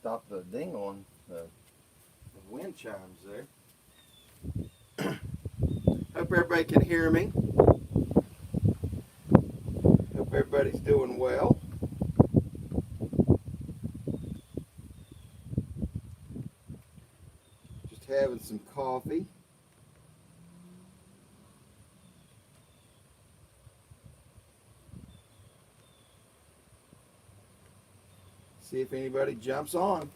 stop the ding on the wind chimes there. Hope everybody can hear me. Hope everybody's doing well. Just having some coffee. See if anybody jumps on.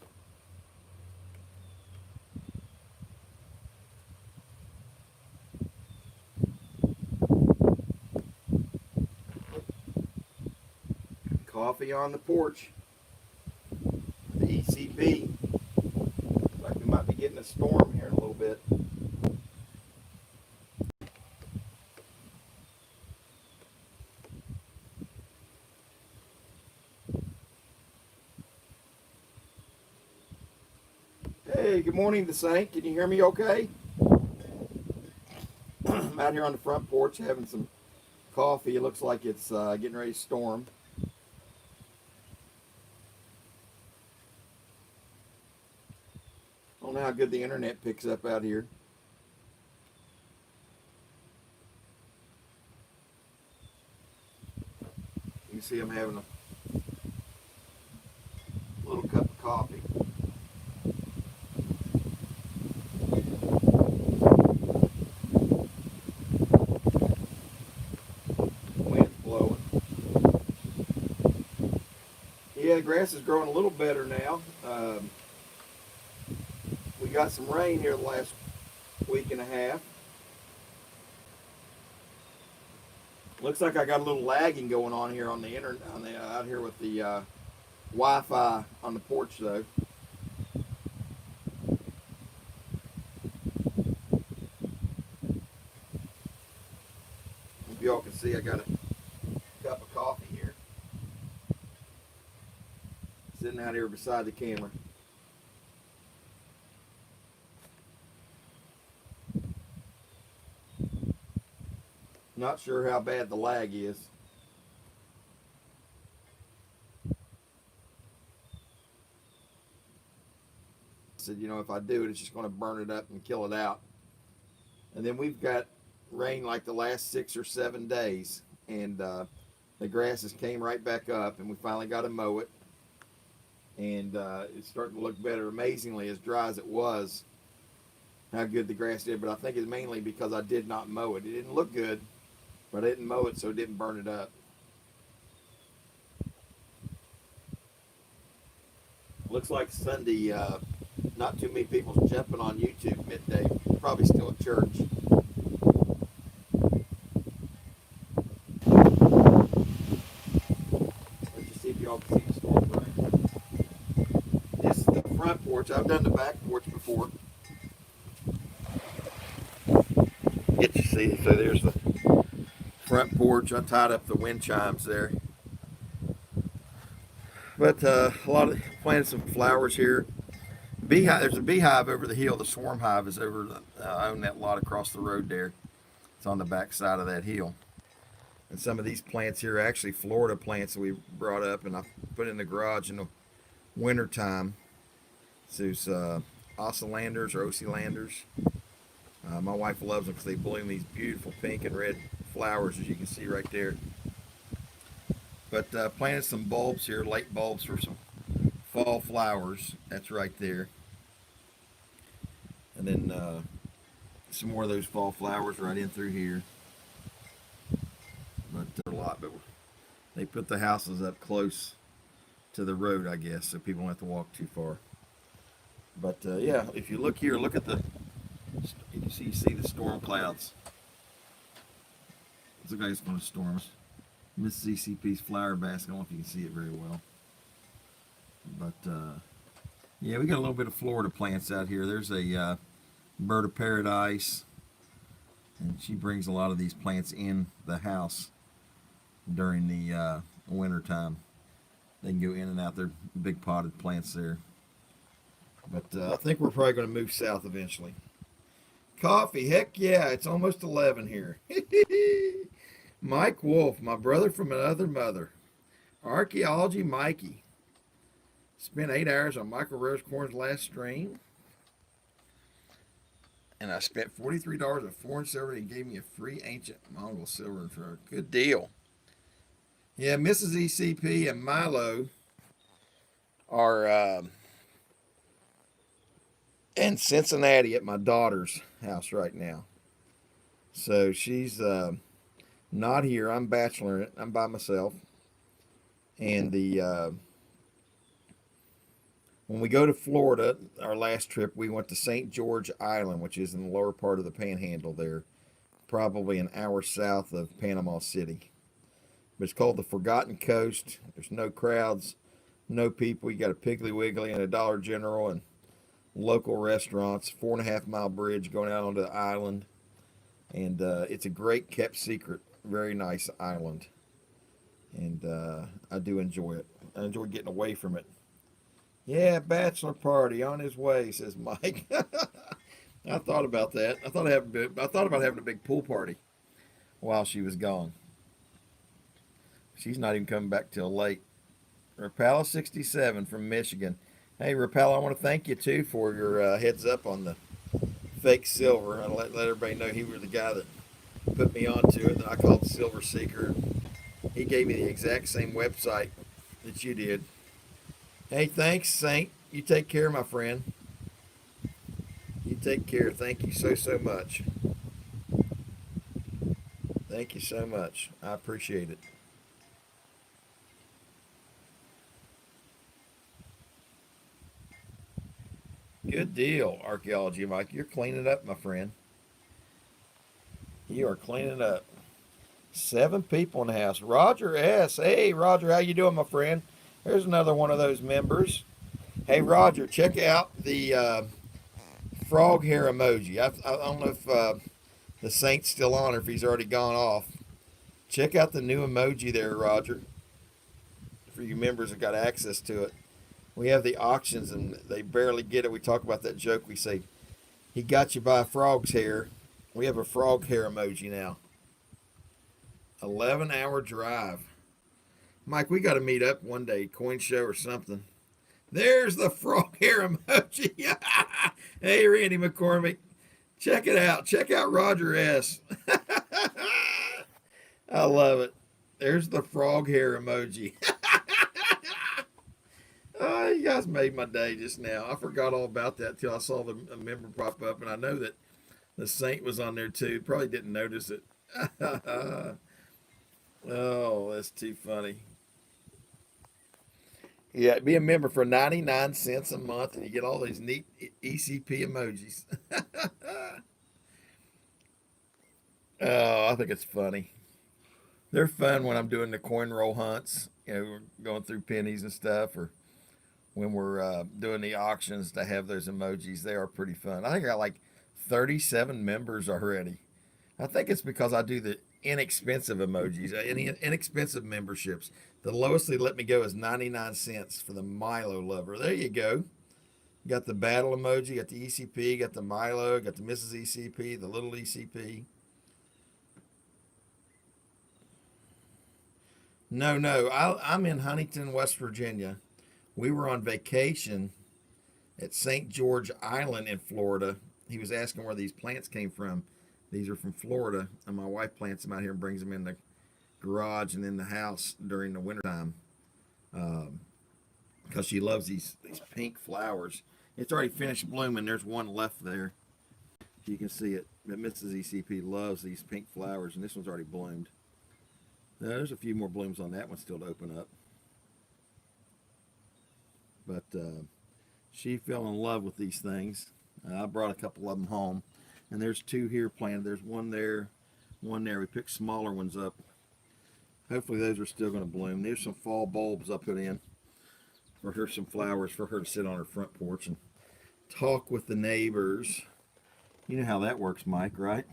Coffee on the porch. The ECP. Looks like we might be getting a storm here in a little bit. Hey, good morning, the Saint. Can you hear me okay? I'm out here on the front porch having some coffee. It looks like it's getting ready to storm. I don't know how good the internet picks up out here. You can see I'm having a little cup of coffee. Wind's blowing. Yeah, the grass is growing a little better now. We got some rain here the last week and a half. Looks like I got a little lagging going on here on the internet, out here with the Wi-Fi on the porch though. Hope y'all can see I got a cup of coffee here. Sitting out here beside the camera. Not sure how bad the lag is. Said, you know, if I do it, it's just going to burn it up and kill it out. And then we've got rain like the last 6 or 7 days, and the grasses came right back up, and we finally got to mow it. And it's starting to look better. Amazingly, as dry as it was, how good the grass did. But I think it's mainly because I did not mow it. It didn't look good, but I didn't mow it, so it didn't burn it up. Looks like Sunday, not too many people jumping on YouTube midday. Probably still at church. Let's just see if y'all can see the storm rain. This is the front porch. I've done the back porch before. Get you see, so there's the front porch. I tied up the wind chimes there. But a lot of planted some flowers here. Beehive. There's a beehive over the hill. The swarm hive is over. I own that lot across the road there. It's on the back side of that hill. And some of these plants here are actually Florida plants that we brought up and I put in the garage in the winter time. So it's Oscilanders or Ocilanders. My wife loves them because they bloom these beautiful pink and red flowers, as you can see right there. But planted some bulbs here, late bulbs for some fall flowers. That's right there. And then some more of those fall flowers right in through here. But a lot, but they put the houses up close to the road, I guess, so people don't have to walk too far. But yeah, if you look here, look at the, you see the storm clouds. Looks like it's going to storm us. This is ECP's flower basket. I don't know if you can see it very well. But yeah, we got a little bit of Florida plants out here. There's a bird of paradise, and she brings a lot of these plants in the house during the winter time. They can go in and out. They're big potted plants there. But I think we're probably going to move south eventually. Coffee, heck yeah, it's almost 11 here. Mike Wolf, my brother from another mother. Archaeology Mikey. Spent 8 hours on Michael Rose Corn's last stream. And I spent $43 of foreign silver, and he gave me a free ancient Mongol silver for a good deal. Yeah, Mrs. ECP and Milo are in Cincinnati at my daughter's house right now. So she's not here. I'm bacheloring it. I'm by myself. And when we go to Florida, our last trip, we went to St. George Island, which is in the lower part of the Panhandle there, probably an hour south of Panama City. But it's called the Forgotten Coast. There's no crowds, no people. You got a Piggly Wiggly and a Dollar General and local restaurants, 4.5 mile bridge going out onto the island. And it's a great kept secret, very nice island. And I do enjoy it. I enjoy getting away from it. Yeah, bachelor party on his way, says Mike. I thought about that. I thought about having a big pool party while she was gone. She's not even coming back till late. Rapala 67 from Michigan. Hey, Rapala, I want to thank you too for your heads up on the fake silver. I let everybody know he was the guy that put me onto it. I called Silver Seeker. He gave me the exact same website that you did. Hey, thanks, Saint. You take care, my friend. You take care. Thank you so much. Thank you so much. I appreciate it. Good deal, Archaeology Mike. You're cleaning up, my friend. You are cleaning up. 7 people in the house. Roger S. Hey, Roger, how you doing, my friend? There's another one of those members. Hey, Roger, check out the frog hair emoji. I don't know if the Saint's still on or if he's already gone off. Check out the new emoji there, Roger. For you members that got access to it. We have the auctions and they barely get it. We talk about that joke. We say, he got you by a frog's hair. We have a frog hair emoji now. 11-hour drive. Mike, we got to meet up one day, coin show or something. There's the frog hair emoji. Hey, Randy McCormick. Check it out. Check out Roger S. I love it. There's the frog hair emoji. Oh, you guys made my day just now. I forgot all about that till I saw the member pop up, and I know that the Saint was on there too. Probably didn't notice it. Oh, that's too funny. Yeah, be a member for 99 cents a month, and you get all these neat ECP emojis. Oh, I think it's funny. They're fun when I'm doing the coin roll hunts. You know, we're going through pennies and stuff, or when we're doing the auctions to have those emojis. They are pretty fun. I think I got like 37 members already. I think it's because I do the inexpensive emojis, inexpensive memberships. The lowest they let me go is 99 cents for the Milo lover. There you go. Got the battle emoji, got the ECP, got the Milo, got the Mrs. ECP, the little ECP. No, I'm in Huntington, West Virginia. We were on vacation at St. George Island in Florida. He was asking where these plants came from. These are from Florida, and my wife plants them out here and brings them in the garage and in the house during the wintertime because she loves these pink flowers. It's already finished blooming. There's one left there. You can see it. But Mrs. ECP loves these pink flowers, and this one's already bloomed. Now, there's a few more blooms on that one still to open up. But she fell in love with these things. I brought a couple of them home. And there's 2 here planted. There's one there, one there. We picked smaller ones up. Hopefully those are still going to bloom. There's some fall bulbs I put in for her, some flowers for her to sit on her front porch and talk with the neighbors. You know how that works, Mike, right?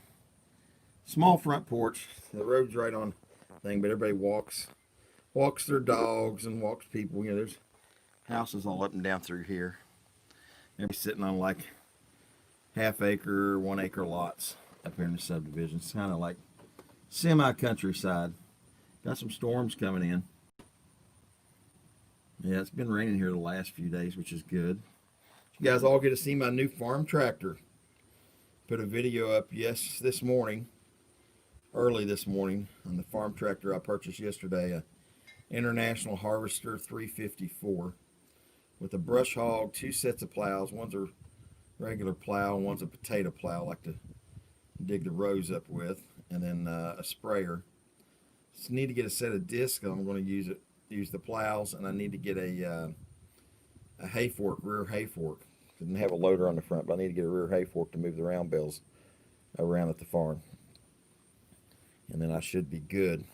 Small front porch. The road's right on thing, but everybody walks their dogs and walks people. You know, there's houses all up and down through here. Maybe sitting on like half-acre, 1-acre lots up here in the subdivision. It's kind of like semi-countryside. Got some storms coming in. Yeah, it's been raining here the last few days, which is good. You guys all get to see my new farm tractor. Put a video up this morning, early this morning, on the farm tractor I purchased yesterday, a International Harvester 354 with a brush hog, two sets of plows. One's a regular plow and one's a potato plow I like to dig the rows up with, and then a sprayer. Just need to get a set of discs. I'm going to use the plows, and I need to get a hay fork, rear hay fork. Didn't have a loader on the front, but I need to get a rear hay fork to move the round bales around at the farm, and then I should be good.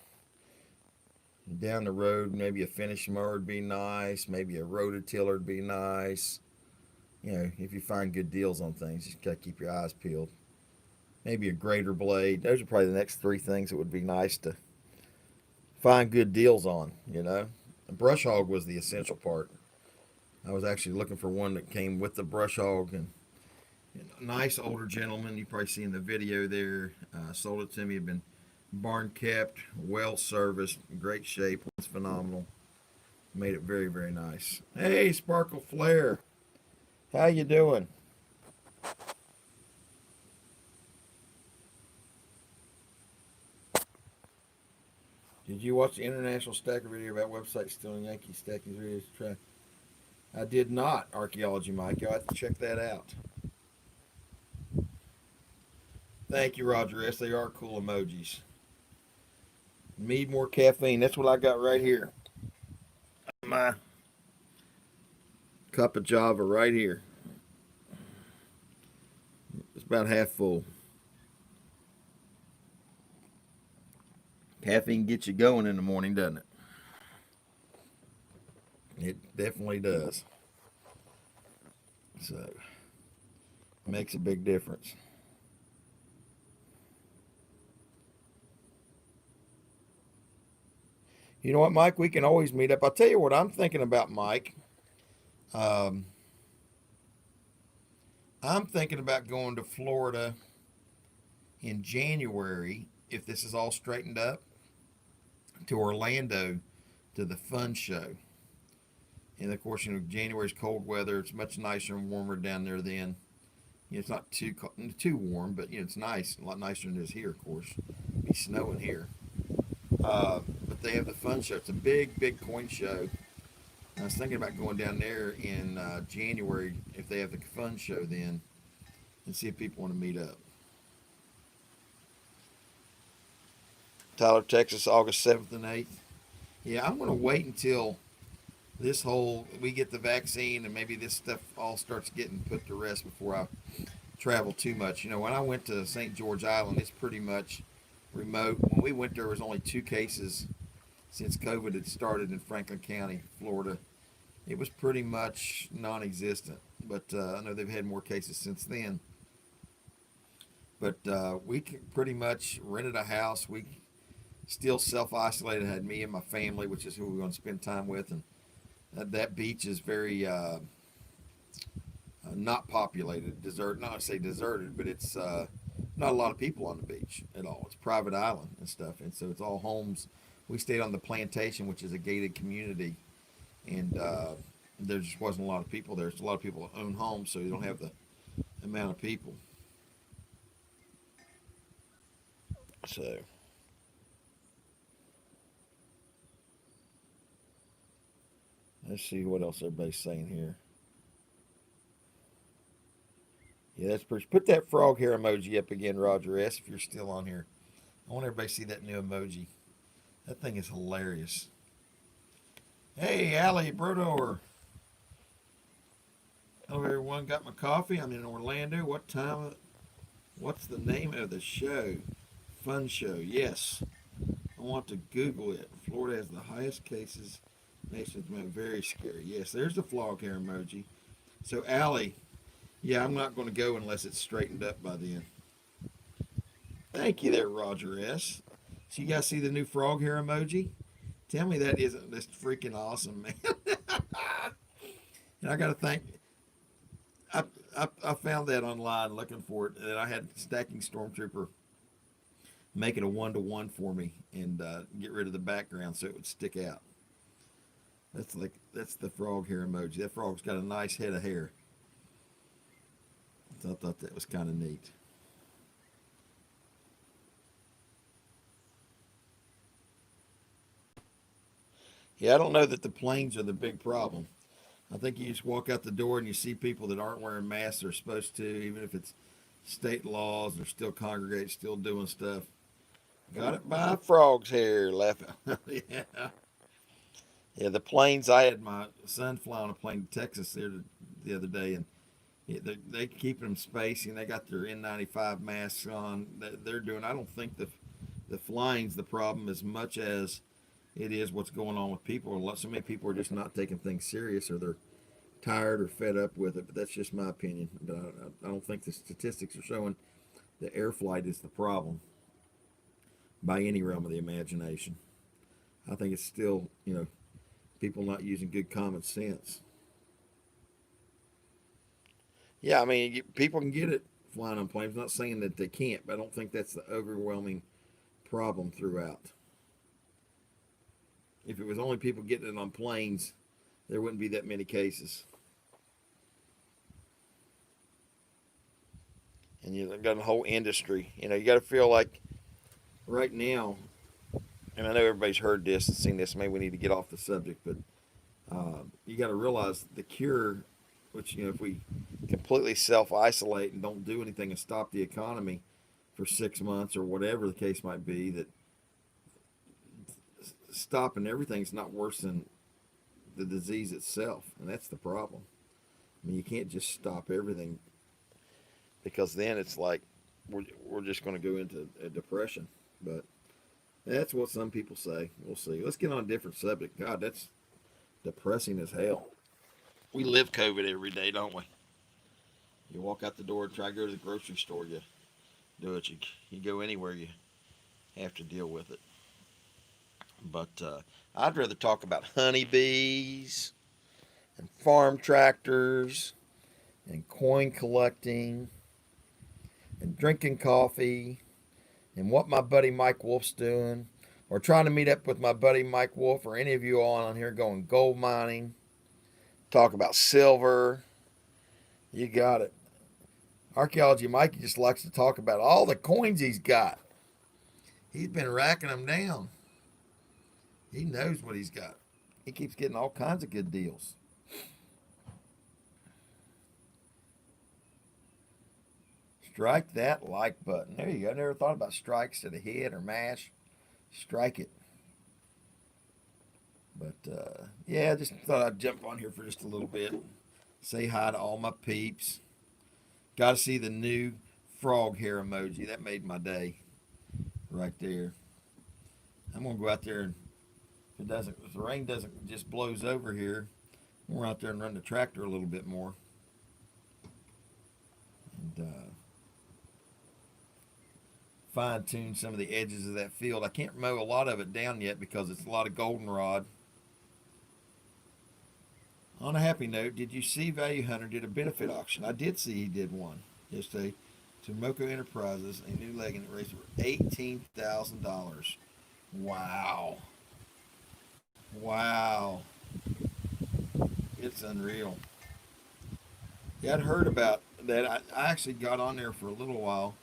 Down the road, maybe a finish mower would be nice, maybe a rototiller would be nice. You know, if you find good deals on things, you just gotta keep your eyes peeled. Maybe a grater blade. Those are probably the next three things that would be nice to find good deals on, you know. A brush hog was the essential part. I was actually looking for one that came with the brush hog, and a nice older gentleman, you probably see in the video there, sold it to me. Had been barn kept, well serviced, great shape, was phenomenal. Made it very, very nice. Hey, Sparkle Flare, how you doing? Did you watch the International Stacker video about website stealing Yankee stacking videos to try? I did not, Archaeology Mike. You'll have to check that out. Thank you, Roger S. They are cool emojis. Need more caffeine. That's what I got right here. My cup of Java right here. It's about half full. Caffeine gets you going in the morning, doesn't it? It definitely does. So, makes a big difference. You know what, Mike? We can always meet up. I'll tell you what I'm thinking about, Mike. Um, I'm thinking about going to Florida in January, if this is all straightened up, to Orlando to the fun show. And of course, you know, January's cold weather. It's much nicer and warmer down there then. You know, it's not too warm, but you know, it's nice. A lot nicer than it is here, of course. It'll be snowing here. But they have the fun show. It's a big, big coin show. I was thinking about going down there in January if they have the fun show then, and see if people want to meet up. Tyler, Texas, August 7th and 8th. Yeah, I'm going to wait until we get the vaccine and maybe this stuff all starts getting put to rest before I travel too much. You know, when I went to St. George Island, it's pretty much remote. When we went there was only 2 cases since COVID had started in Franklin County, Florida. It was pretty much non-existent, but I know they've had more cases since then. But we pretty much rented a house. We still self-isolated, had me and my family, which is who we're going to spend time with, and that beach is very not populated, not to say deserted, but it's not a lot of people on the beach at all. It's a private island and stuff, and so it's all homes. We stayed on the plantation, which is a gated community, and there just wasn't a lot of people there. It's a lot of people that own homes, so you don't have the amount of people. So let's see what else everybody's saying here. Yeah, that's pretty. Put that frog hair emoji up again, Roger S. If you're still on here, I want everybody to see that new emoji. That thing is hilarious. Hey, Allie Brodor. Hello, everyone. Got my coffee. I'm in Orlando. What's the name of the show? Fun show. Yes. I want to Google it. Florida has the highest cases. Nation's very scary. Yes, there's the frog hair emoji. So, Allie, yeah, I'm not going to go unless it's straightened up by then. Thank you there, Roger S. So you guys see the new frog hair emoji? Tell me that isn't just freaking awesome, man. And I got to thank, I found that online looking for it, and I had Stacking Stormtrooper make it a 1-to-1 for me and get rid of the background so it would stick out. That's the frog hair emoji. That frog's got a nice head of hair. So I thought that was kind of neat. Yeah, I don't know that the planes are the big problem. I think you just walk out the door and you see people that aren't wearing masks they're supposed to, even if it's state laws, they're still congregating, still doing stuff. Got it by frog's hair, laughing. Yeah. Yeah, the planes, I had my son fly on a plane to Texas there the other day, and yeah, they keeping them spacing. They got their N95 masks on. They're doing, I don't think the flying's the problem as much as it is what's going on with people. So many people are just not taking things serious, or they're tired or fed up with it. But that's just my opinion. But I don't think the statistics are showing the air flight is the problem by any realm of the imagination. I think it's still, people not using good common sense. Yeah, I mean, people can get it flying on planes. I'm not saying that they can't, but I don't think that's the overwhelming problem throughout. If it was only people getting it on planes, there wouldn't be that many cases. And you've got a whole industry. You got to feel like right now, and I know everybody's heard this and seen this. Maybe we need to get off the subject, but you got to realize the cure, which, if we completely self-isolate and don't do anything and stop the economy for 6 months or whatever the case might be, that stopping everything's not worse than the disease itself, and that's the problem. I mean, you can't just stop everything, because then it's like we're just going to go into a depression. But that's what some people say. We'll see. Let's get on a different subject. God, that's depressing as hell. We live COVID every day, don't we? You walk out the door and try to go to the grocery store, you do it. You go anywhere, you have to deal with it. But I'd rather talk about honeybees and farm tractors and coin collecting and drinking coffee and what my buddy Mike Wolf's doing, or trying to meet up with my buddy Mike Wolf, or any of you all on here going gold mining, talk about silver. You got it. Archaeology Mike just likes to talk about all the coins he's got. He's been racking them down. He knows what he's got. He keeps getting all kinds of good deals. Strike that like button. There you go. I never thought about strikes to the head or mash. Strike it. But yeah, just thought I'd jump on here for just a little bit. Say hi to all my peeps. Got to see the new frog hair emoji. That made my day right there. I'm gonna go out there, and if the rain doesn't just blows over here, we're out there and run the tractor a little bit more. And fine tune some of the edges of that field. I can't mow a lot of it down yet because it's a lot of goldenrod. On a happy note, did you see Value Hunter did a benefit auction? I did see he did one yesterday to Moco Enterprises, a new legging that raised over $18,000. Wow. Wow. It's unreal. Yeah, I'd heard about that. I actually got on there for a little while.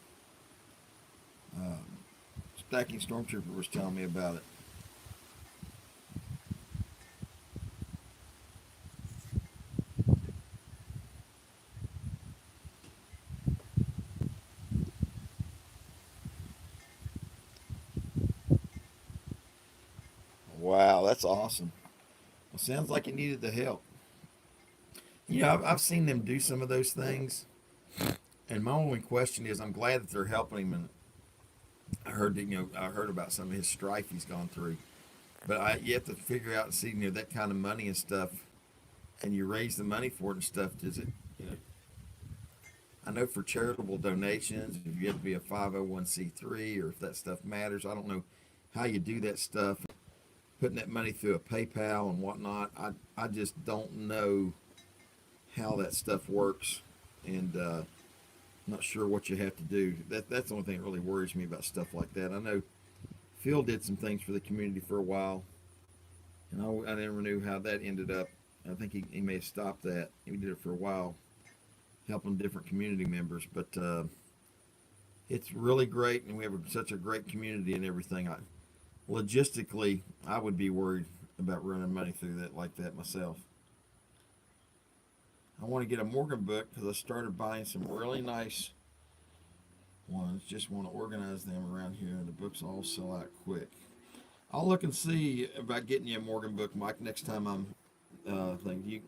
Stacking Stormtrooper was telling me about it. Wow, that's awesome. Well, sounds like he needed the help. I've seen them do some of those things, and my only question is, I'm glad that they're helping him. And I heard about some of his strife he's gone through, but you have to figure out and see, that kind of money and stuff, and you raise the money for it and stuff. Does it, I know for charitable donations, if you have to be a 501c3 or if that stuff matters, I don't know how you do that stuff. Putting that money through a PayPal and whatnot, I just don't know how that stuff works, and I'm not sure what you have to do. That's the only thing that really worries me about stuff like that. I know Phil did some things for the community for a while, And I never knew how that ended up. I think he may have stopped that. He did it for a while, helping different community members. But it's really great, and we have such a great community and everything. Logistically, I would be worried about running money through that like that myself. I want to get a Morgan book because I started buying some really nice ones. Just want to organize them around here. The books all sell out quick. I'll look and see about getting you a Morgan book, Mike, next time I'm thinking.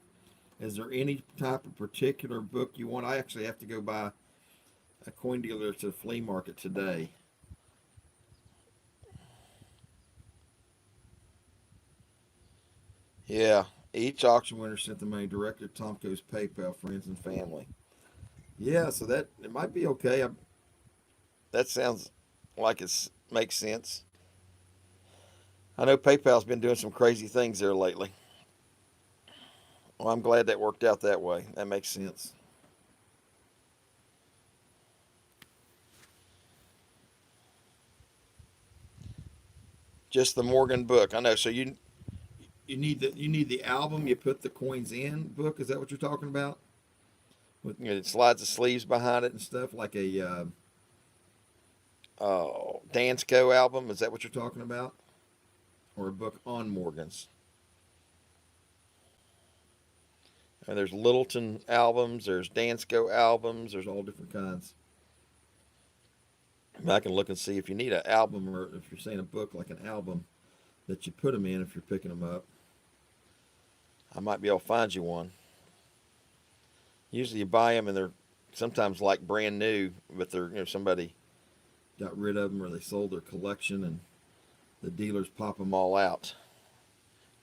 Is there any type of particular book you want? I actually have to go buy a coin dealer to the flea market today. Yeah, each auction winner sent the money directly to Tomko's PayPal, friends and family. Yeah, so that it might be okay. That sounds like it makes sense. I know PayPal's been doing some crazy things there lately. Well, I'm glad that worked out that way. That makes sense. Just the Morgan book. I know. So you need the album. You put the coins in book. Is that what you're talking about? With it slides the sleeves behind it and stuff like a Dansco album. Is that what you're talking about? Or a book on Morgans? And there's Littleton albums. There's Dansco albums. There's all different kinds. I can look and see if you need an album or if you're saying a book like an album that you put them in if you're picking them up. I might be able to find you one. Usually you buy them and they're sometimes like brand new, but they're somebody got rid of them or they sold their collection and the dealers pop them all out.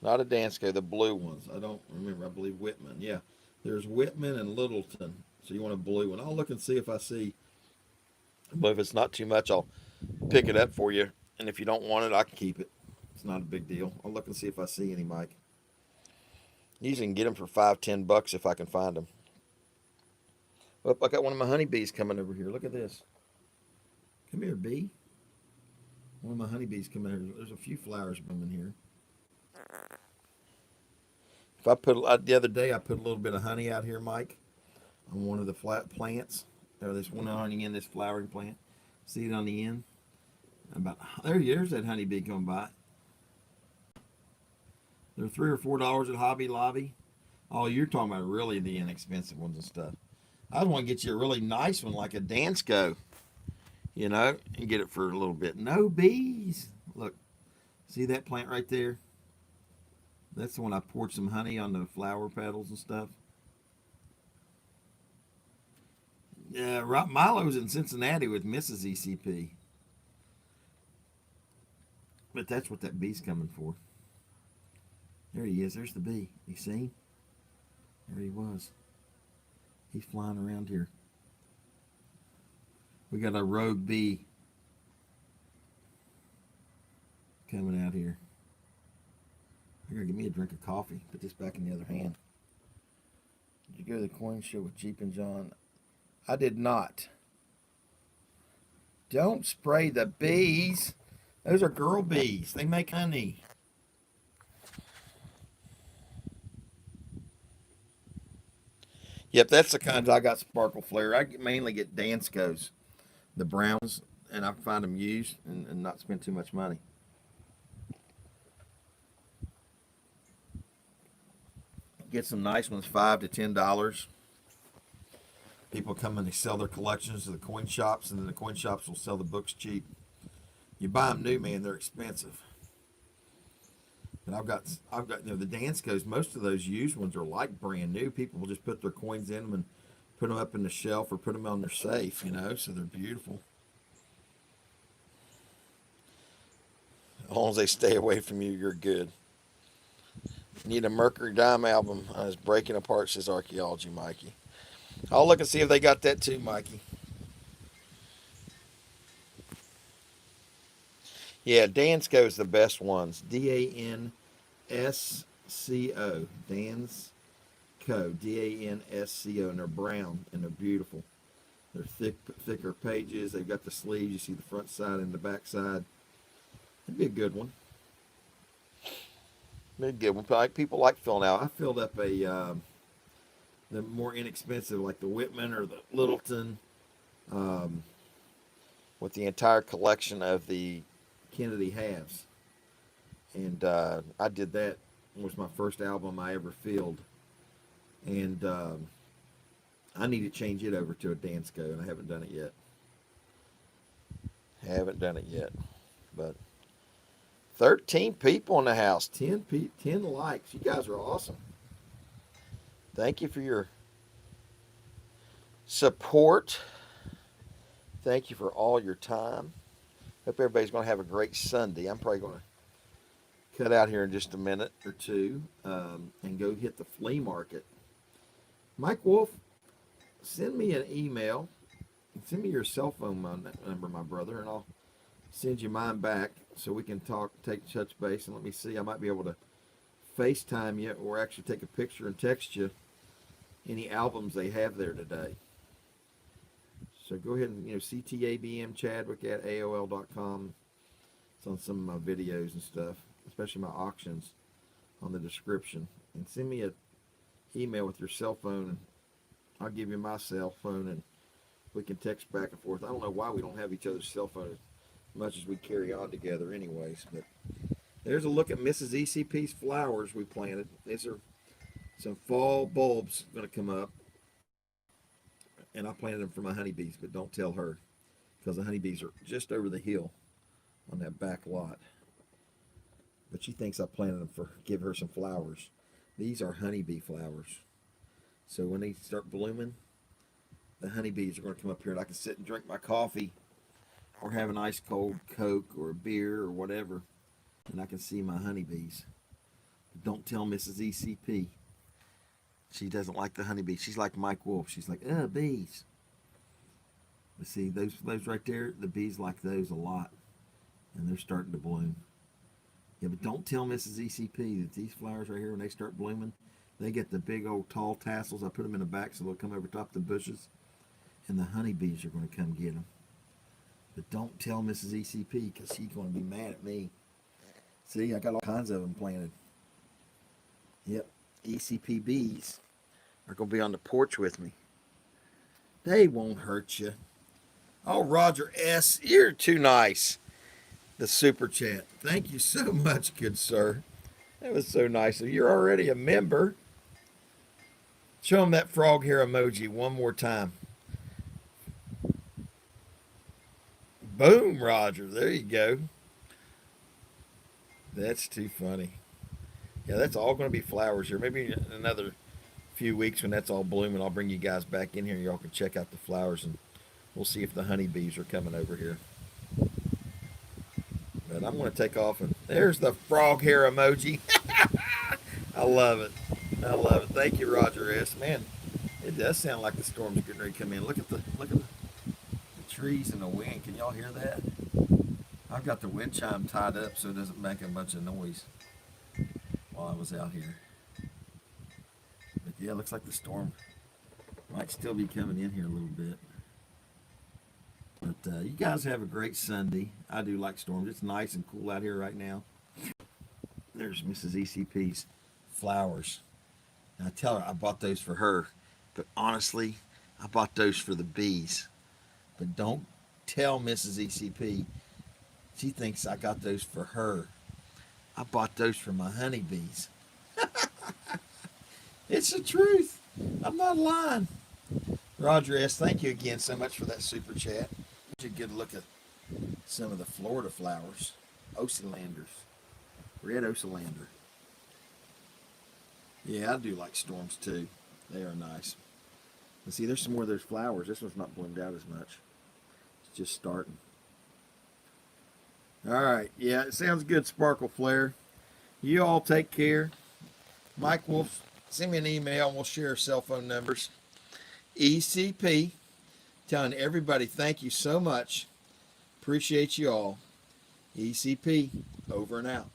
Not a Dansco, the blue ones. I don't remember. I believe Whitman. Yeah, there's Whitman and Littleton. So you want a blue one. I'll look and see if I see. But if it's not too much, I'll pick it up for you. And if you don't want it, I can keep it. It's not a big deal. I'll look and see if I see any, Mike. Usually can get them for $5-10 if I can find them. Oh, I got one of my honeybees coming over here. Look at this. Come here, bee. One of my honeybees coming here. There's a few flowers blooming here. If I put the other day, I put a little bit of honey out here, Mike, on one of the flat plants. There's one on the end, this flowering plant. See it on the end? There's that honeybee coming by. They're $3 or $4 at Hobby Lobby. Oh, you're talking about really the inexpensive ones and stuff. I want to get you a really nice one like a Dansco, and get it for a little bit. No bees. Look, see that plant right there? That's the one I poured some honey on the flower petals and stuff. Yeah, Milo's in Cincinnati with Mrs. ECP. But that's what that bee's coming for. There he is. There's the bee. You see him? There he was. He's flying around here. We got a rogue bee coming out here. I gotta give me a drink of coffee. Put this back in the other hand. Did you go to the coin show with Jeep and John? I did not. Don't spray the bees. Those are girl bees. They make honey. Yep, that's the kind I got sparkle flare. I mainly get Danscos, the browns, and I find them used and not spend too much money. Get some nice ones, $5 to $10. People come and they sell their collections to the coin shops, and then the coin shops will sell the books cheap. You buy them new, man, they're expensive. And I've got the Danscos. Most of those used ones are like brand new. People will just put their coins in them and put them up in the shelf or put them on their safe, so they're beautiful. As long as they stay away from you, you're good. Need a Mercury Dime album. It's breaking apart, says Archaeology, Mikey. I'll look and see if they got that too, Mikey. Yeah, Dansco's the best ones. Dansco. Dansco. Dansco. And they're brown and they're beautiful. They're thicker pages. They've got the sleeves. You see the front side and the back side. That'd be a good one. They're good. Like people like filling out. I filled up a the more inexpensive, like the Whitman or the Littleton, um, with the entire collection of the Kennedy halves, and I did that. It was my first album I ever filled, and I need to change it over to a Dansco, and I haven't done it yet. But 13 people in the house, 10 likes. You guys are awesome. Thank you for your support. Thank you for all your time. Hope everybody's going to have a great Sunday. I'm probably going to cut out here in just a minute or two and go hit the flea market. Mike Wolf, send me an email. Send me your cell phone number, my brother, and I'll send you mine back so we can touch base, and let me see. I might be able to FaceTime you or actually take a picture and text you any albums they have there today. So go ahead and, ctabmchadwick@aol.com. It's on some of my videos and stuff, especially my auctions on the description. And send me an email with your cell phone, and I'll give you my cell phone, and we can text back and forth. I don't know why we don't have each other's cell phone as much as we carry on together anyways, but there's a look at Mrs. ECP's flowers we planted. These are some fall bulbs going to come up, and I planted them for my honeybees, but don't tell her, because the honeybees are just over the hill on that back lot. But she thinks I planted them for give her some flowers. These are honeybee flowers. So when they start blooming, the honeybees are going to come up here, and I can sit and drink my coffee or have an ice cold Coke or a beer or whatever, and I can see my honeybees. But don't tell Mrs. ECP. She doesn't like the honeybees. She's like Mike Wolf. She's like, bees. But see, those right there, the bees like those a lot, and they're starting to bloom. Yeah, but don't tell Mrs. ECP that these flowers right here, when they start blooming, they get the big old tall tassels. I put them in the back so they'll come over top the bushes, and the honeybees are going to come get them. But don't tell Mrs. ECP, because she's going to be mad at me. See, I got all kinds of them planted. Yep, ECP bees are going to be on the porch with me. They won't hurt you. Oh, Roger S., you're too nice. The super chat. Thank you so much, good sir. That was so nice. You're already a member. Show him that frog hair emoji one more time. Boom, Roger. There you go. That's too funny. Yeah, that's all going to be flowers here. Maybe another few weeks when that's all blooming, I'll bring you guys back in here. Y'all can check out the flowers, and we'll see if the honeybees are coming over here. But I'm going to take off, and there's the frog hair emoji. I love it. I love it. Thank you, Roger S. Man, it does sound like the storm's getting ready to come in. Look at the trees and the wind. Can y'all hear that? I've got the wind chime tied up so it doesn't make a bunch of noise while I was out here. But yeah, it looks like the storm might still be coming in here a little bit. But you guys have a great Sunday. I do like storms. It's nice and cool out here right now. There's Mrs. ECP's flowers. And I tell her I bought those for her. But honestly, I bought those for the bees. But don't tell Mrs. ECP. She thinks I got those for her. I bought those for my honeybees. It's the truth. I'm not lying. Roger S., thank you again so much for that super chat. A good look at some of the Florida flowers. Ocelanders. Red Oceander. Yeah, I do like storms too. They are nice. But see, there's some more of those flowers. This one's not bloomed out as much. It's just starting. All right. Yeah, it sounds good, Sparkle Flare. You all take care. Mike Wolf, send me an email and we'll share cell phone numbers. ECP, telling everybody thank you so much. Appreciate you all. ECP, over and out.